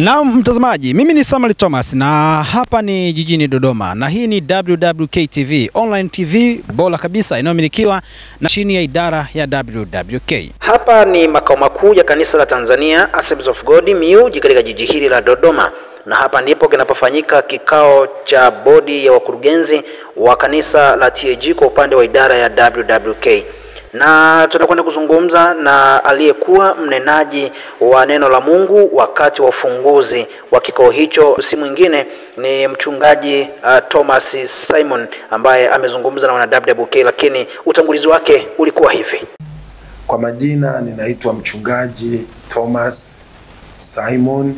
Na mtazamaji, mimi ni Samuel Thomas na hapa ni jijini Dodoma na hii ni WWK TV, online TV bora kabisa inayomilikiwa na chini ya idara ya WWK. Hapa ni makao makuu ya kanisa la Tanzania Assemblies of God MIUJ katika jiji hili la Dodoma, na hapa ndipo kinapofanyika kikao cha bodi ya wakurugenzi wa kanisa la TAG kwa upande wa idara ya WWK. Na tunakwenda kuzungumza na aliyekuwa mnenaji wa neno la Mungu wakati wa ufunguzi wa kikao hicho. Si mwingine ni mchungaji Thomas Simon ambaye amezungumza na wana WWK, lakini utangulizi wake ulikuwa hivi. Kwa majina ninaitwa mchungaji Thomas Simon,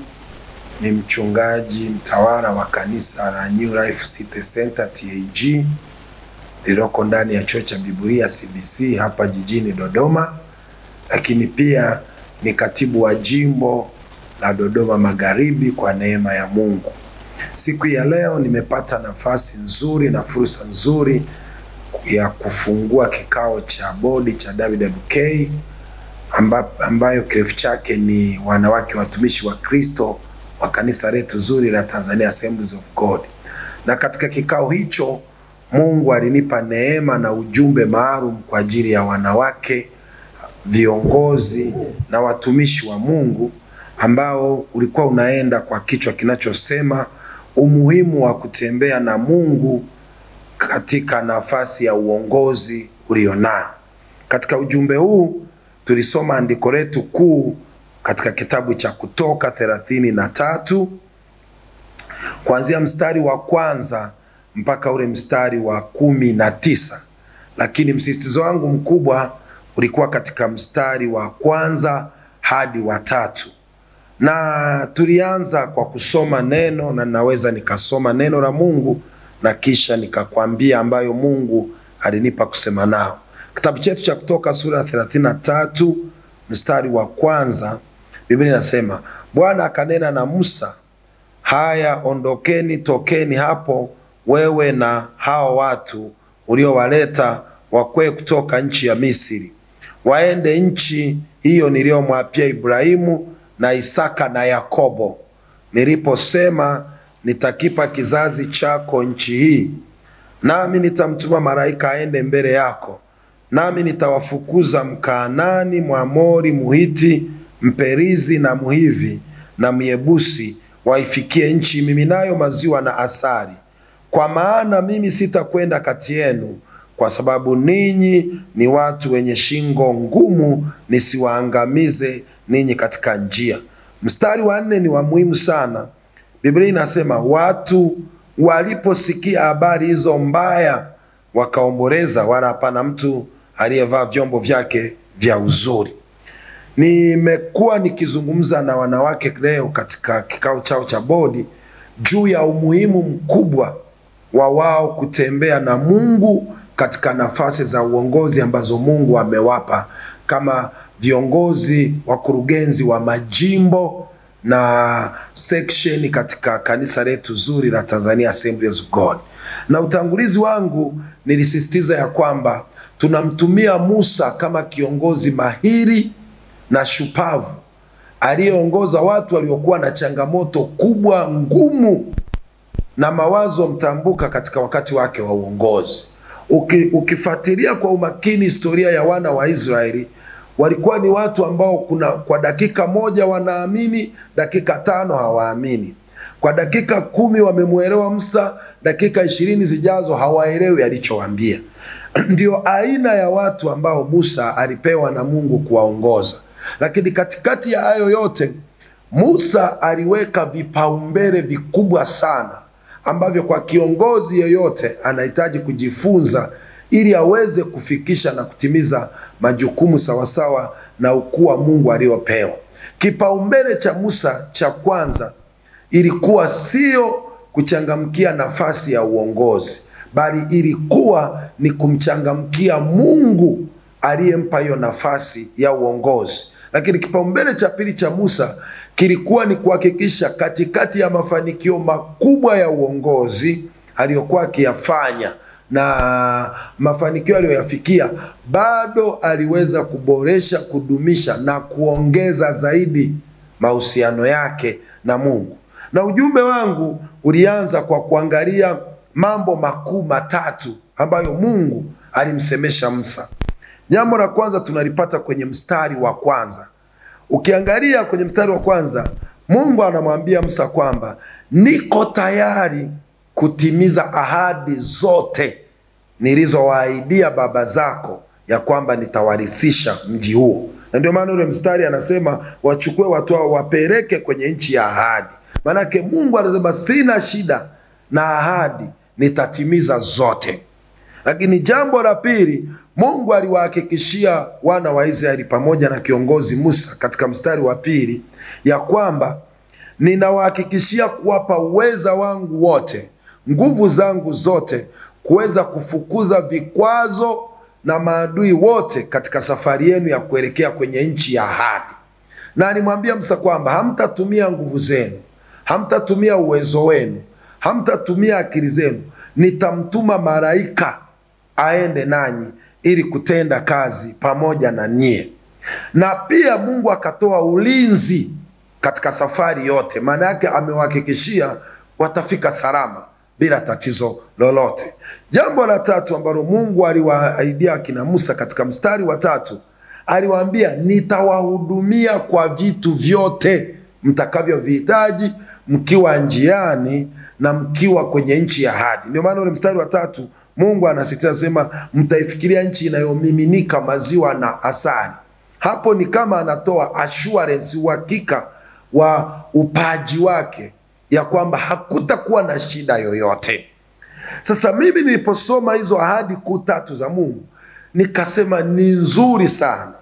ni mchungaji mtawala wa kanisa la New Life City Center TAG lililoko ndani ya chuo cha Biblia CBC hapa jijini Dodoma, lakini pia ni katibu wa jimbo la Dodoma Magharibi kwa neema ya Mungu. Siku ya leo nimepata nafasi nzuri na fursa nzuri ya kufungua kikao cha bodi cha WWK ambayo kirefu chake ni wanawake watumishi wa Kristo wa kanisa letu zuri la Tanzania Assemblies of God. Na katika kikao hicho Mungu alinipa neema na ujumbe maalum kwa ajili ya wanawake viongozi na watumishi wa Mungu, ambao ulikuwa unaenda kwa kichwa kinachosema umuhimu wa kutembea na Mungu katika nafasi ya uongozi ulionao. Katika ujumbe huu tulisoma andiko letu kuu katika kitabu cha Kutoka 33 kuanzia mstari wa kwanza mpaka ule mstari wa 19, lakini msisitizo wangu mkubwa ulikuwa katika mstari wa kwanza hadi wa 3. Na tulianza kwa kusoma neno, na naweza nikasoma neno la Mungu na kisha nikakwambia ambayo Mungu alinipa kusema nao. Kitabu chetu cha Kutoka sura 33 mstari wa kwanza, Biblia inasema, Bwana akanena na Musa, haya ondokeni, tokeni hapo wewe na hao watu uliowaleta wakwe kutoka nchi ya Misri, waende nchi hiyo niliyomwapia Ibrahimu na Isaka na Yakobo, niliposema nitakipa kizazi chako nchi hii. Nami nitamtuma malaika aende mbele yako, nami nitawafukuza Mkaanani, Mwamori, Muhiti, Mperizi na Muhivi na Myebusi, waifikie nchi miminayo maziwa na asali. Kwa maana mimi sitakwenda kati yenu, kwa sababu ninyi ni watu wenye shingo ngumu, nisiwaangamize ninyi katika njia. Mstari wa 4 ni wa muhimu sana. Biblia inasema watu waliposikia habari hizo mbaya wakaomboleza, wala hapana mtu aliyevaa vyombo vyake vya uzuri. Nimekuwa nikizungumza na wanawake leo katika kikao chao cha bodi juu ya umuhimu mkubwa wa wao kutembea na Mungu katika nafasi za uongozi ambazo Mungu amewapa kama viongozi wakurugenzi wa majimbo na section katika kanisa letu zuri la Tanzania Assemblies of God. Na utangulizi wangu nilisisitiza ya kwamba tunamtumia Musa kama kiongozi mahiri na shupavu aliyeongoza watu waliokuwa na changamoto kubwa, ngumu na mawazo mtambuka katika wakati wake wa uongozi. Ukifuatilia kwa umakini historia ya wana wa Israeli, walikuwa ni watu ambao kwa dakika moja wanaamini, dakika 5 hawaamini. Kwa dakika 10 wamemuelewa Musa, dakika 20 zijazo hawaelewi alichowaambia. Ndio aina ya watu ambao Musa alipewa na Mungu kuwaongoza. Lakini katikati ya hayo yote, Musa aliweka vipaumbele vikubwa sana ambavyo kwa kiongozi yeyote anahitaji kujifunza ili aweze kufikisha na kutimiza majukumu sawasawa na ukuu wa Mungu aliopewa. Kipaumbele cha Musa cha kwanza ilikuwa sio kuchangamkia nafasi ya uongozi, bali ilikuwa ni kumchangamkia Mungu aliyempa hiyo nafasi ya uongozi. Lakini kipaumbele cha pili cha Musa kilikuwa ni kuhakikisha katikati ya mafanikio makubwa ya uongozi aliyokuwa akiyafanya na mafanikio aliyoyafikia, bado aliweza kuboresha, kudumisha na kuongeza zaidi mahusiano yake na Mungu. Na ujumbe wangu ulianza kwa kuangalia mambo makuu matatu ambayo Mungu alimsemesha Musa. Jambo la kwanza tunalipata kwenye mstari wa kwanza. Ukiangalia kwenye mstari wa kwanza, Mungu anamwambia Musa kwamba niko tayari kutimiza ahadi zote nilizowaahidia baba zako ya kwamba nitawarithisha mji huo. Na ndio maana ule mstari anasema wachukue watu hao wapeleke kwenye nchi ya ahadi. Manake Mungu anasema sina shida na ahadi, nitatimiza zote. Lakini jambo la pili, Mungu aliwahakikishia wana wa Israeli pamoja na kiongozi Musa katika mstari wa pili ya kwamba ninawahakikishia kuwapa uweza wangu wote, nguvu zangu zote, kuweza kufukuza vikwazo na maadui wote katika safari yenu ya kuelekea kwenye nchi ya ahadi. Na alimwambia Musa kwamba hamtatumia nguvu zenu, hamtatumia uwezo wenu, hamtatumia akili zenu. Nitamtuma malaika aende nanyi ili kutenda kazi pamoja na nyie. Na pia Mungu akatoa ulinzi katika safari yote. Maana yake amewahakikishia watafika salama bila tatizo lolote. Jambo la tatu ambalo Mungu aliwaahidia akina Musa katika mstari wa 3, aliwaambia nitawahudumia kwa vitu vyote mtakavyovihitaji mkiwa njiani na mkiwa kwenye nchi ya ahadi. Ndio maana ule mstari wa 3 Mungu anasisitiza sema mtaifikiria nchi inayomiminika maziwa na asali. Hapo ni kama anatoa assurance, uhakika wa upaji wake ya kwamba hakutakuwa na shida yoyote. Sasa mimi niliposoma hizo ahadi kuu 3 za Mungu nikasema ni nzuri sana.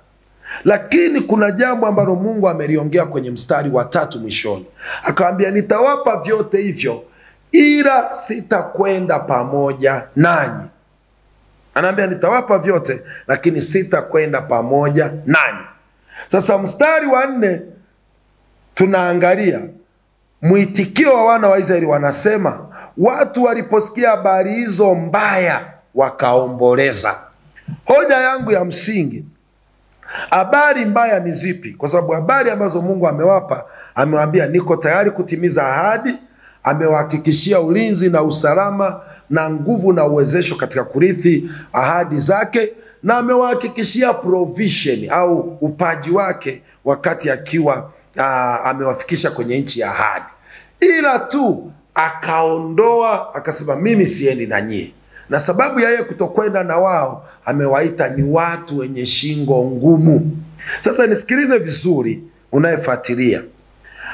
Lakini kuna jambo ambalo Mungu ameliongea kwenye mstari wa 3 mwishoni. Akamwambia nitawapa vyote hivyo ila sitakwenda pamoja nanyi. Anaambia nitawapa vyote lakini sitakwenda pamoja nanyi. Sasa mstari wa 4 tunaangalia mwitikio wa wana wa Israeli. Wanasema watu waliposikia habari hizo mbaya wakaomboleza. Hoja yangu ya msingi, habari mbaya ni zipi? Kwa sababu habari ambazo Mungu amewapa, amewaambia niko tayari kutimiza ahadi, amewahakikishia ulinzi na usalama na nguvu na uwezesho katika kurithi ahadi zake, na amewahakikishia provision au upaji wake wakati akiwa amewafikisha kwenye nchi ya ahadi. Ila tu akaondoa, akasema mimi siendi na nyie. Na sababu ya yeye kutokwenda na wao, amewaita ni watu wenye shingo ngumu. Sasa nisikilize vizuri unayefuatilia.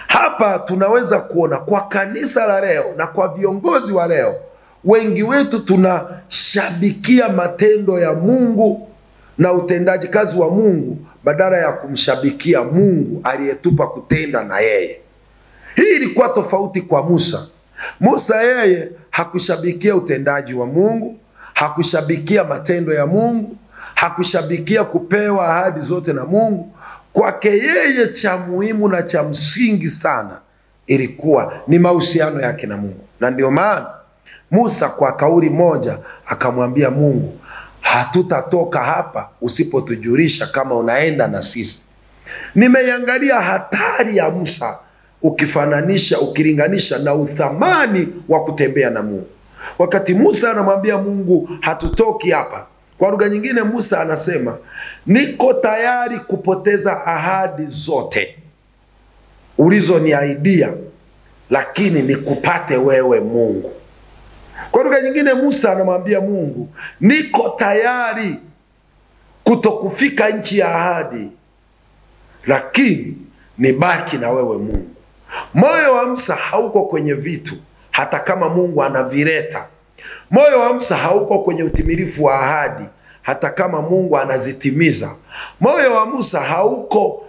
Hapa tunaweza kuona kwa kanisa la leo na kwa viongozi wa leo, wengi wetu tunashabikia matendo ya Mungu na utendaji kazi wa Mungu badala ya kumshabikia Mungu aliyetupa kutenda na yeye. Hii ilikuwa tofauti kwa Musa. Musa yeye hakushabikia utendaji wa Mungu, hakushabikia matendo ya Mungu, hakushabikia kupewa ahadi zote na Mungu. Kwake yeye cha muhimu na cha msingi sana ilikuwa ni mahusiano yake na Mungu. Na ndio maana Musa kwa kauli moja akamwambia Mungu, hatutatoka hapa usipotujulisha kama unaenda na sisi. Nimeiangalia hatari ya Musa ukilinganisha na uthamani wa kutembea na Mungu. Wakati Musa anamwambia Mungu hatutoki hapa, kwa lugha nyingine Musa anasema niko tayari kupoteza ahadi zote ulizoniahidia, lakini nikupate wewe Mungu. Kwa lugha nyingine Musa anamwambia Mungu niko tayari kutokufika nchi ya ahadi, lakini nibaki na wewe Mungu. Moyo wa Musa hauko kwenye vitu hata kama Mungu anavileta. Moyo wa Musa hauko kwenye utimilifu wa ahadi hata kama Mungu anazitimiza. Moyo wa Musa hauko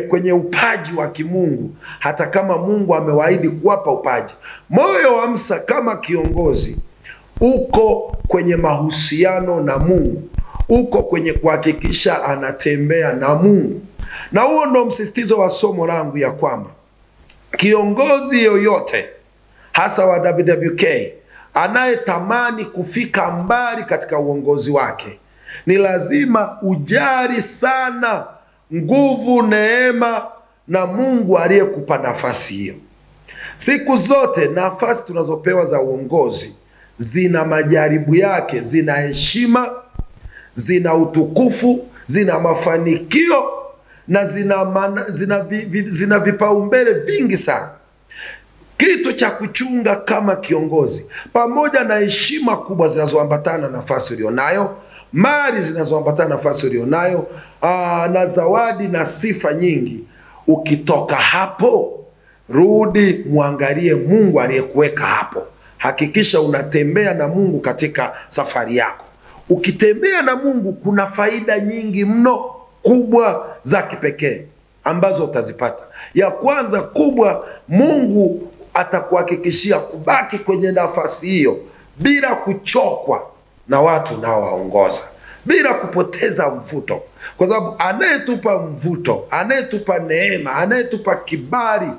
kwenye upaji wa kimungu hata kama Mungu amewaahidi kuwapa upaji. Moyo wa Musa kama kiongozi uko kwenye mahusiano na Mungu, uko kwenye kuhakikisha anatembea na Mungu. Na huo ndo msisitizo wa somo langu, ya kwamba kiongozi yoyote hasa wa WWK anayetamani kufika mbali katika uongozi wake ni lazima ujali sana nguvu, neema na Mungu aliyekupa nafasi hiyo. Siku zote nafasi tunazopewa za uongozi zina majaribu yake, zina heshima, zina utukufu, zina mafanikio na zina vipaumbele vingi sana. Kitu cha kuchunga kama kiongozi, pamoja na heshima kubwa zinazoambatana na nafasi ulionayo, mali zinazoambatana na nafasi ulionayo, na zawadi na sifa nyingi, ukitoka hapo, rudi muangalie Mungu aliyekuweka hapo. Hakikisha unatembea na Mungu katika safari yako. Ukitembea na Mungu, kuna faida nyingi mno kubwa za kipekee ambazo utazipata. Ya kwanza kubwa, Mungu atakuhakikishia kubaki kwenye nafasi hiyo bila kuchokwa na watu unaowaongoza, bila kupoteza mvuto. Kwa sababu anayetupa mvuto, anayetupa neema, anayetupa kibali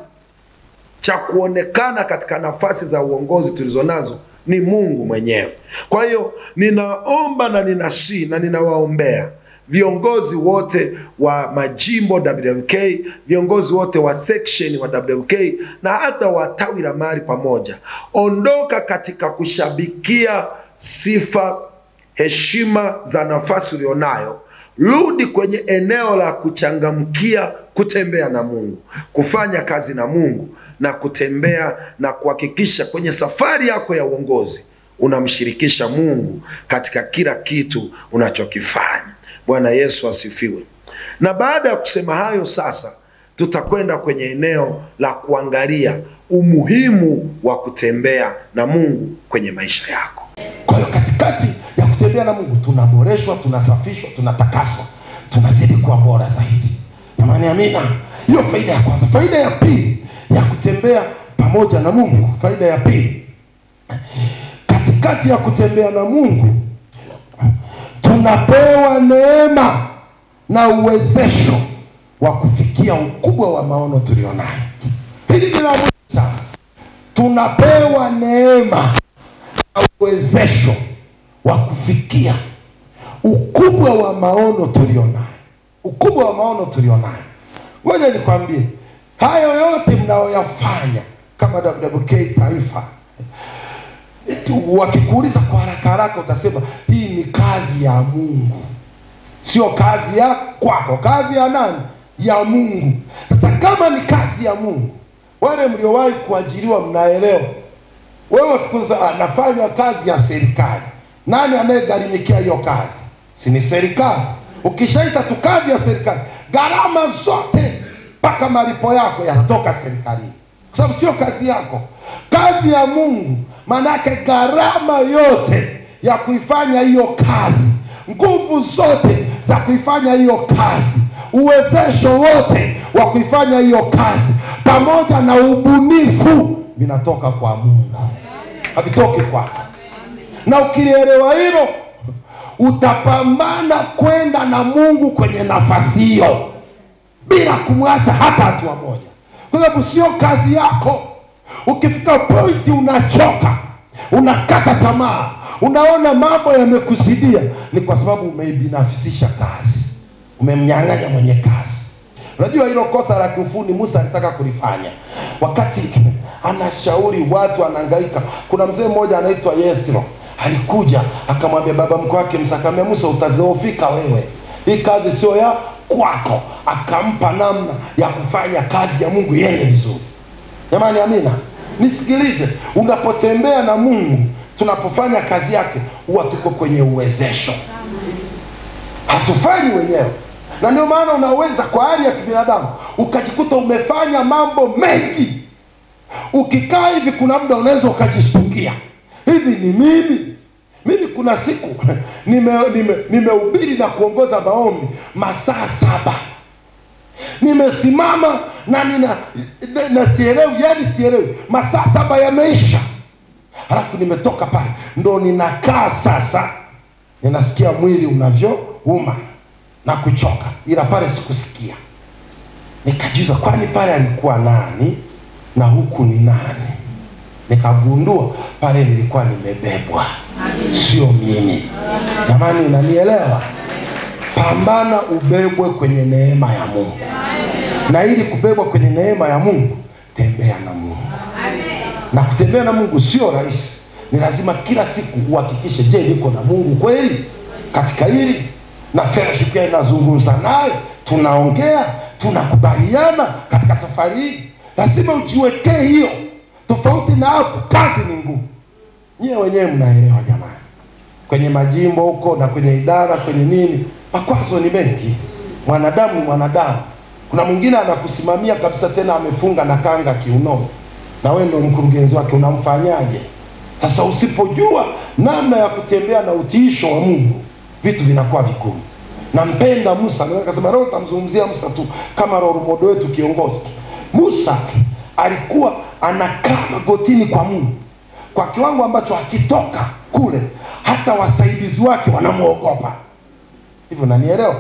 cha kuonekana katika nafasi za uongozi tulizonazo ni Mungu mwenyewe. Kwa hiyo ninaomba na ninasihi na ninawaombea viongozi wote wa majimbo WWK, viongozi wote wa section wa WWK na hata wa tawi la mahali pamoja. Ondoka katika kushabikia sifa, heshima za nafasi ulionayo. Rudi kwenye eneo la kuchangamkia kutembea na Mungu, kufanya kazi na Mungu na kutembea na kuhakikisha kwenye safari yako ya uongozi unamshirikisha Mungu katika kila kitu unachokifanya. Bwana Yesu asifiwe. Na baada ya kusema hayo, sasa tutakwenda kwenye eneo la kuangalia umuhimu wa kutembea na Mungu kwenye maisha yako. Kwa hiyo katikati ya kutembea na Mungu tunaboreshwa, tunasafishwa, tunatakaswa, tunazidi kuwa bora zaidi. Jamani, amina. Hiyo faida ya kwanza. Faida ya pili ya kutembea pamoja na Mungu, faida ya pili, katikati ya kutembea na Mungu tunapewa neema na uwezesho wa kufikia ukubwa wa maono tulionayo. Hili ni la muhimu sana. Tunapewa neema na uwezesho wa kufikia ukubwa wa maono tulionayo. Ukubwa wa maono tulionayo. Ngoja nikwambie, hayo yote mnayoyafanya kama WWK taifa, wakikuuliza kwa haraka haraka utasema hii ni kazi ya Mungu. Sio kazi ya kwako. Kazi ya nani? Ya Mungu. Sasa kama ni kazi ya Mungu, wale mliowahi kuajiriwa mnaelewa. Wewe ukikuza nafanya kazi ya serikali, nani anayegharimikia hiyo kazi? Si ni serikali. Ukishaita tu kazi ya serikali, gharama zote mpaka malipo yako yanatoka serikalini, kwa sababu sio kazi yako. Kazi ya Mungu manake gharama yote ya kuifanya hiyo kazi, nguvu zote za kuifanya hiyo kazi, uwezesho wote wa kuifanya hiyo kazi, pamoja na ubunifu, vinatoka kwa Mungu, havitoki kwako. Na ukilielewa hilo, utapambana kwenda na Mungu kwenye nafasi hiyo bila kumwacha hata hatua moja, kwa sababu sio kazi yako. Ukifika pointi unachoka, unakata tamaa, unaona mambo yamekuzidia, ni kwa sababu umeibinafsisha kazi, umemnyang'anya mwenye kazi. Unajua hilo kosa la kiufundi Musa alitaka kulifanya wakati anashauri watu, anahangaika. Kuna mzee mmoja anaitwa Yethro, alikuja akamwambia baba mkwe wake Musa, akamwambia Musa, utadhoofika wewe, hii kazi sio ya kwako. Akampa namna ya kufanya kazi ya Mungu iende vizuri. Jamani, amina. Nisikilize, unapotembea na Mungu, tunapofanya kazi yake, huwa tuko kwenye uwezesho, hatufanyi wenyewe. Na ndio maana unaweza kwa hali ya kibinadamu ukajikuta umefanya mambo mengi. Ukikaa hivi, kuna muda unaweza ukajishtukia, hivi ni mimi kuna siku nimehubiri na kuongoza maombi masaa 7. Nimesimama na sielewi, yani sielewi, masaa 7 yameisha. Halafu nimetoka pale, ndo ninakaa sasa, ninasikia mwili unavyouma na kuchoka, ila pale sikusikia. Nikajiuliza, kwani pale alikuwa nani na huku ni nani? Nikagundua pale nilikuwa nimebebwa, sio mimi. Jamani, unanielewa? Pambana ubebwe kwenye neema ya Mungu. Na ili kubebwa kwenye neema ya Mungu, tembea na Mungu. Na kutembea na Mungu sio rahisi. Ni lazima kila siku uhakikishe, je, niko na Mungu kweli katika hili? Na fellowship pia inazungumza naye, tunaongea, tunakubaliana katika safari hii. Lazima ujiwekee hiyo. Tofauti na hapo, kazi ni ngumu. Nyie wenyewe mnaelewa jamani. Kwenye majimbo huko na kwenye idara, kwenye nini, makwazo ni mengi. Mwanadamu. Kuna mwingine anakusimamia kabisa, tena amefunga na kanga kiunoni, na wewe ndio mkurugenzi wake, unamfanyaje? Sasa usipojua namna ya kutembea na utiisho wa Mungu, vitu vinakuwa vigumu. Nampenda Musa, na akasema leo tutamzungumzia Musa tu kama role model wetu, kiongozi. Musa alikuwa anakaa magotini kwa Mungu kwa kiwango ambacho akitoka kule hata wasaidizi wake wanamuogopa. Hivyo nanielewa?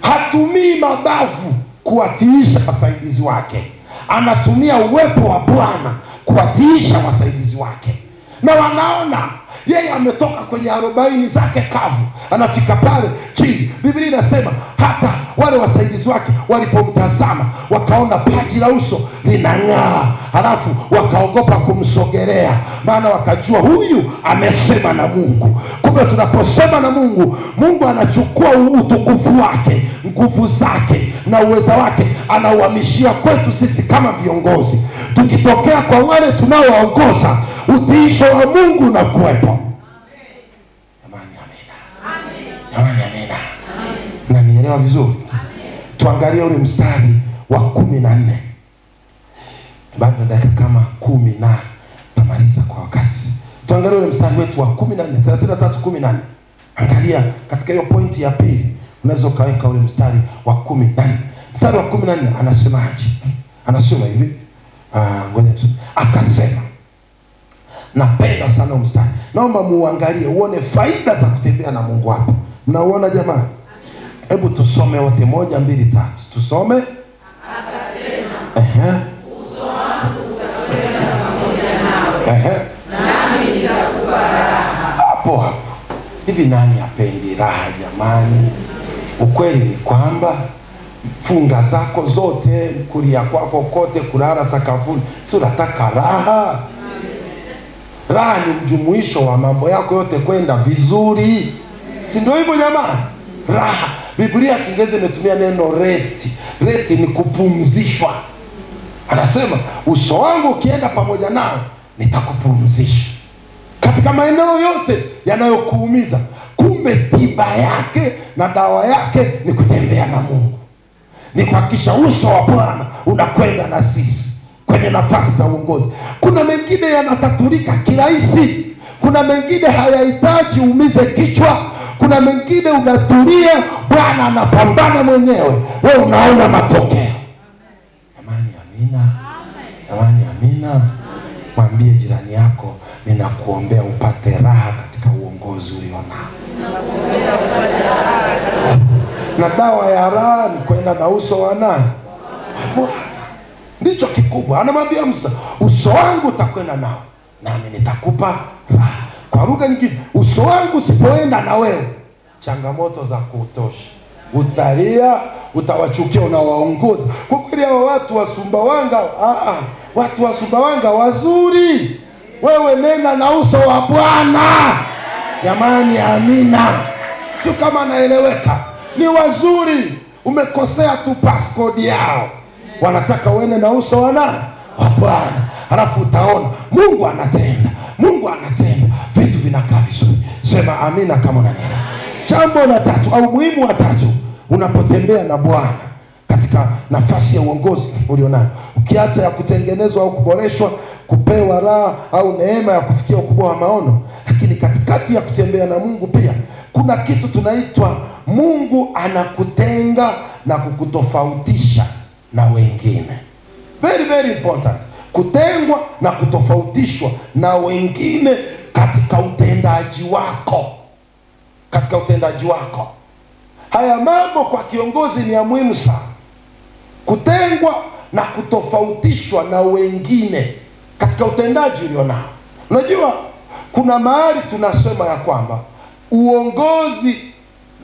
Hatumii mabavu kuwatiisha wasaidizi wake, anatumia uwepo wa Bwana kuwatiisha wasaidizi wake. Na wanaona yeye ametoka kwenye 40 zake kavu, anafika pale chini. Biblia inasema hata wale wasaidizi wake walipomtazama wakaona paji la uso linang'aa, halafu wakaogopa kumsogelea, maana wakajua huyu amesema na Mungu. Kumbe tunaposema na Mungu, Mungu anachukua utukufu wake, nguvu zake na uweza wake, anauhamishia kwetu sisi kama viongozi. Tukitokea kwa wale tunaowaongoza, utiisho wa Mungu na kuwepo. Amina. Na nielewa vizuri. Tuangalie ule mstari wa 14. Baada ya dakika kama 10 na tamaliza kwa wakati. Tuangalie ule mstari wetu wa 14, 33:14. Angalia katika hiyo pointi ya pili, unaweza kaweka ule mstari wa 14. Mstari wa 14 anasemaje? Anasema hivi. Ngoja tu. Akasema, napenda sana mstari. Naomba muangalie uone faida za kutembea na Mungu hapa. Mnaona jamani? Hebu tusome wote, 1, 2, 3. Tusome. Akasema, uso wangu utakwenda pamoja nawe. Nami nitakupa raha. Hapo. Hivi nani hapendi raha jamani? Ukweli ni kwamba funga zako zote, kulia kwako kote, kulala sakafuni, si unataka raha? Raha ni mjumuisho wa mambo yako yote kwenda vizuri. Si ndio hivyo jamani? Raha. Biblia Kiingereza imetumia neno rest. Rest ni kupumzishwa. Anasema uso wangu ukienda pamoja nao nitakupumzisha katika maeneo yote yanayokuumiza. Kumbe tiba yake na dawa yake ni kutembea na Mungu, ni kuhakikisha uso wa Bwana unakwenda na sisi kwenye nafasi za uongozi. Kuna mengine yanatatulika kirahisi, kuna mengine hayahitaji uumize kichwa, kuna mengine unatulia, Bwana anapambana mwenyewe, wewe unaona matokeo. Amani, amina. Amani, amina. Mwambie jirani yako, ninakuombea upate raha katika uongozi ulionao. Na dawa ya raha ni kwenda na uso wa nani? Ndicho kikubwa. Anamwambia Musa, uso wangu utakwenda nao, nami nitakupa raha. Kwa lugha nyingine, uso wangu usipoenda na wewe, changamoto za kutosha. Utalia, utawachukia unawaongoza. Kwa kweli hawa watu wa Sumbawanga, watu wa Sumbawanga wazuri. Wewe nenda na uso wa Bwana. Jamani, amina. Sio kama naeleweka. Ni wazuri. Umekosea tu passcode yao. Wanataka uende na uso wa nani? Wa Bwana. Halafu utaona Mungu anatenda. Mungu anatenda. Vitu vinakaa vizuri. Sema amina kama unanielewa. Jambo la tatu au muhimu wa tatu, unapotembea na Bwana katika nafasi ya uongozi ulionayo, ukiacha ya kutengenezwa au kuboreshwa, kupewa raha au neema ya kufikia ukubwa wa maono, lakini katikati ya kutembea na Mungu pia kuna kitu tunaitwa Mungu anakutenga na kukutofautisha na wengine. Very very important. Kutengwa na kutofautishwa na wengine katika utendaji wako. Katika utendaji wako. Haya mambo kwa kiongozi ni ya muhimu sana. Kutengwa na kutofautishwa na wengine katika utendaji ulionao. Unajua kuna mahali tunasema ya kwamba uongozi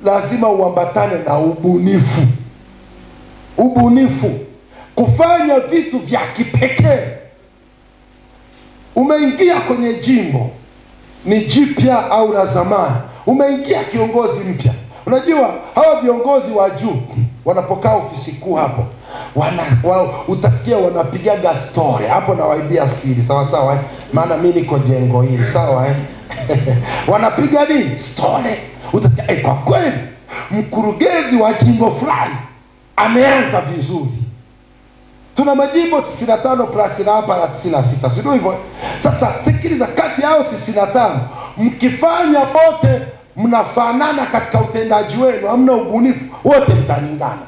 lazima uambatane na ubunifu. Ubunifu. kufanya vitu vya kipekee. Umeingia kwenye jimbo, ni jipya au la zamani, umeingia kiongozi mpya. Unajua hawa viongozi wa juu wanapokaa ofisi kuu hapo, utasikia wanapigaga story hapo, na waibia siri, sawa sawa, maana mimi niko jengo hili, sawa wanapiga nini story, utasikia kwa kweli mkurugenzi wa jimbo fulani ameanza vizuri. Tuna majimbo 95 plus na hapa 96, si ndio hivyo? Sasa sikiliza, kati yao 95 mkifanya wote mnafanana katika utendaji wenu, hamna ubunifu, wote mtalingana.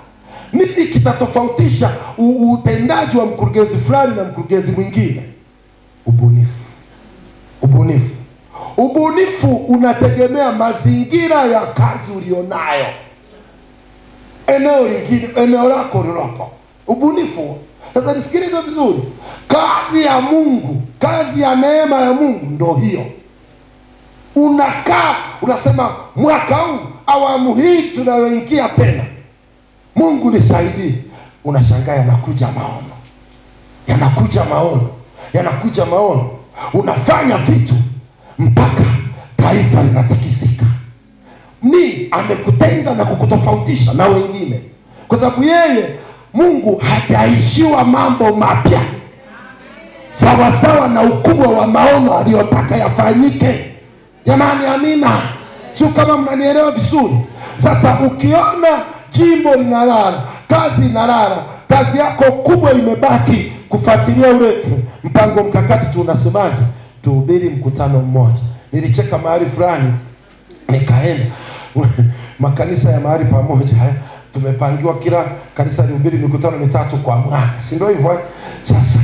Nini kitatofautisha utendaji wa mkurugenzi fulani na mkurugenzi mwingine? Ubunifu. Ubunifu. Ubunifu unategemea mazingira ya kazi ulionayo, eneo lingine, eneo lako lilopo. Ubunifu. Sasa nisikilize vizuri, kazi ya Mungu, kazi ya neema ya Mungu ndo hiyo. Unakaa unasema, mwaka huu, awamu hii tunayoingia tena, Mungu nisaidie. Unashangaa yanakuja maono, yanakuja maono, yanakuja maono. Unafanya vitu mpaka taifa linatikisika. Ni amekutenga na kukutofautisha na wengine, kwa sababu yeye Mungu hajaishiwa mambo mapya, sawa sawa na ukubwa wa maono aliyotaka yafanyike. Jamani, amina. Sio kama mnanielewa vizuri? Sasa ukiona jimbo linalala, kazi inalala, kazi yako kubwa imebaki kufuatilia ule mpango mkakati. Tunasemaje? Tuhubiri mkutano mmoja. Nilicheka mahali fulani, nikaenda makanisa ya mahali pamoja haya, tumepangiwa kila kanisa lihubiri mikutano 3 kwa mwaka, si ndio hivyo? Sasa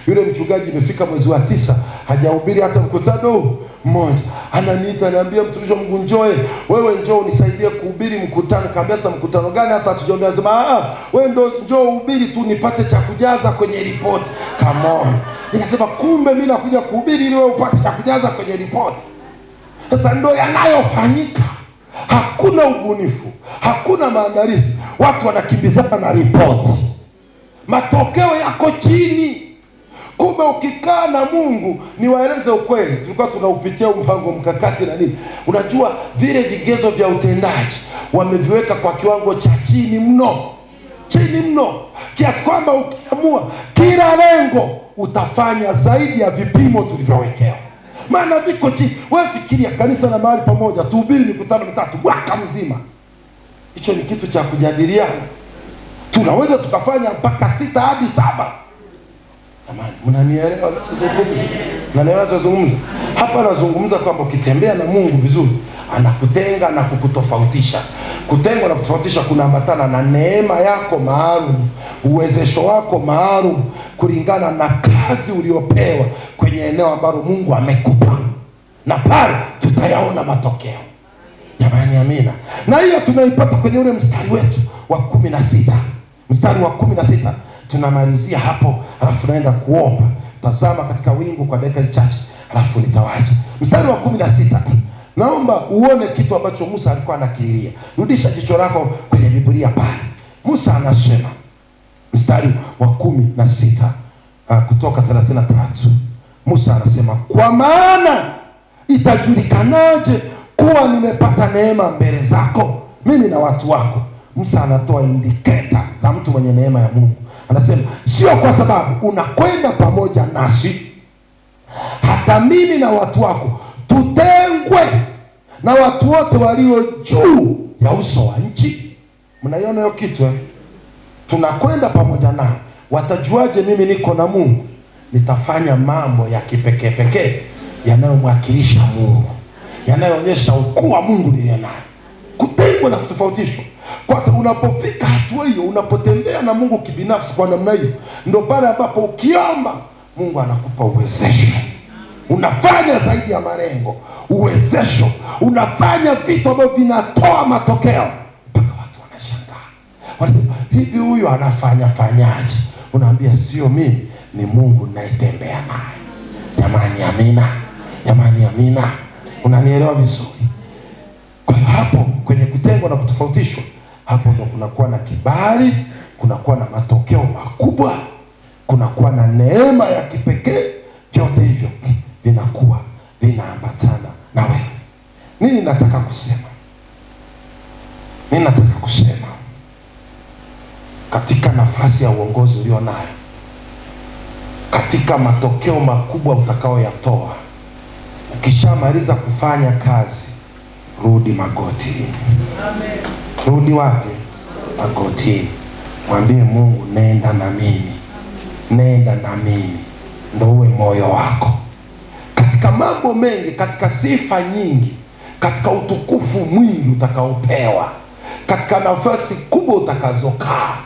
yule mchungaji imefika mwezi wa 9 hajahubiri hata mkutano mmoja. Ananiita, ananiambia, mtumishi wa Mungu, njoo wewe, njoo unisaidie kuhubiri mkutano. Kabisa, mkutano gani? Hata tujiombe. Sema wewe ndo njoo uhubiri tu nipate cha kujaza kwenye report. Come on. Nikasema kumbe mimi nakuja kuhubiri ili wewe upate cha kujaza kwenye report. Sasa ndo yanayofanyika. Hakuna ubunifu, hakuna maandalizi, watu wanakimbizana na report, matokeo yako chini. Kumbe ukikaa na Mungu, niwaeleze ukweli, tulikuwa tunaupitia mpango mkakati na nini. Unajua vile vigezo vya utendaji wameviweka kwa kiwango cha chini mno, chini mno, kiasi kwamba ukiamua kila lengo utafanya zaidi ya vipimo tulivyowekewa. Maana viko chini. Wewe fikiria kanisa na mahali pamoja tuhubiri mikutano 3 mwaka mzima. Hicho ni kitu cha kujadiliana. Tunaweza tukafanya mpaka 6 hadi 7. Jamani, mnanielewa? Mnanielewa nazungumza? Hapa nazungumza kwamba ukitembea na Mungu vizuri, anakutenga na kukutofautisha. Kutengwa na kutofautisha kunaambatana na neema yako maalum, uwezesho wako maalum kulingana na kazi uliopewa kwenye eneo ambalo Mungu amekupa. Na pale tutayaona matokeo. Jamani, amina. Na hiyo tunaipata kwenye ule mstari wetu wa 16. Mstari wa 16 tunamalizia hapo, alafu naenda kuomba. Tazama katika wingu kwa dakika chache, alafu nitawacha. Mstari wa 16. Naomba uone kitu ambacho Musa alikuwa anakililia. Rudisha jicho lako kwenye Biblia pale. Musa anasema, mstari wa 16, Kutoka 33. Musa anasema, kwa maana itajulikanaje kuwa nimepata neema mbele zako, mimi na watu wako. Musa anatoa indicator za mtu mwenye neema ya Mungu. Anasema, sio kwa sababu unakwenda pamoja nasi, hata mimi na watu wako tutengwe na watu wote walio juu ya uso wa nchi. Mnaiona hiyo kitu? Tunakwenda pamoja nao. Watajuaje mimi niko na Mungu? Nitafanya mambo ya kipekee pekee yanayomwakilisha Mungu, yanayoonyesha ukuu wa Mungu niliye naye. Kutengwa na kutofautishwa. Kwa sababu unapofika hatua hiyo, unapotembea na Mungu kibinafsi kwa namna hiyo, ndio pale ambapo ukiomba Mungu anakupa uwezesho. Unafanya zaidi ya malengo, uwezesho. Unafanya vitu ambavyo vinatoa matokeo mpaka watu wanashangaa. Hivi huyu anafanya fanyaje? Unaambia sio mimi, ni Mungu ninayetembea naye. Jamani, amina. Jamani, amina. Unanielewa vizuri? Kwa hiyo hapo kwenye kutengwa na kutofautishwa, hapo ndo kunakuwa na kibali kunakuwa na matokeo makubwa, kunakuwa na neema ya kipekee. Vyote hivyo vinakuwa vinaambatana na wewe. Nini nataka kusema? Katika nafasi ya uongozi ulio nayo, katika matokeo makubwa utakaoyatoa, ukishamaliza kufanya kazi, rudi magotini. Amen. Rudi wapi? Magotini. Mwambie Mungu, nenda na mimi. Nenda na mimi. Ndio uwe moyo wako. Katika mambo mengi, katika sifa nyingi, katika utukufu mwingi utakaopewa, katika nafasi kubwa utakazokaa,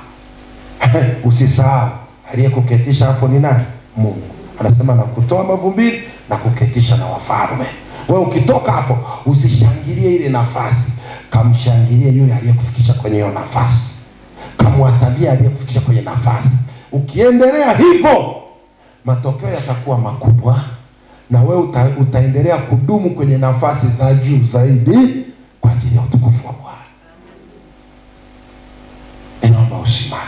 usisahau aliyekuketisha hapo ni nani? Mungu. Anasema na kutoa mavumbini na kuketisha na wafalme. Wewe ukitoka hapo usishangilie ile nafasi, kamshangilie yule aliyekufikisha kwenye hiyo nafasi. Kamwatambia aliyekufikisha kwenye nafasi. Ukiendelea hivyo, matokeo yatakuwa makubwa na wewe utaendelea kudumu kwenye nafasi za juu zaidi kwa ajili ya utukufu wa Bwana. Ninaomba usimame.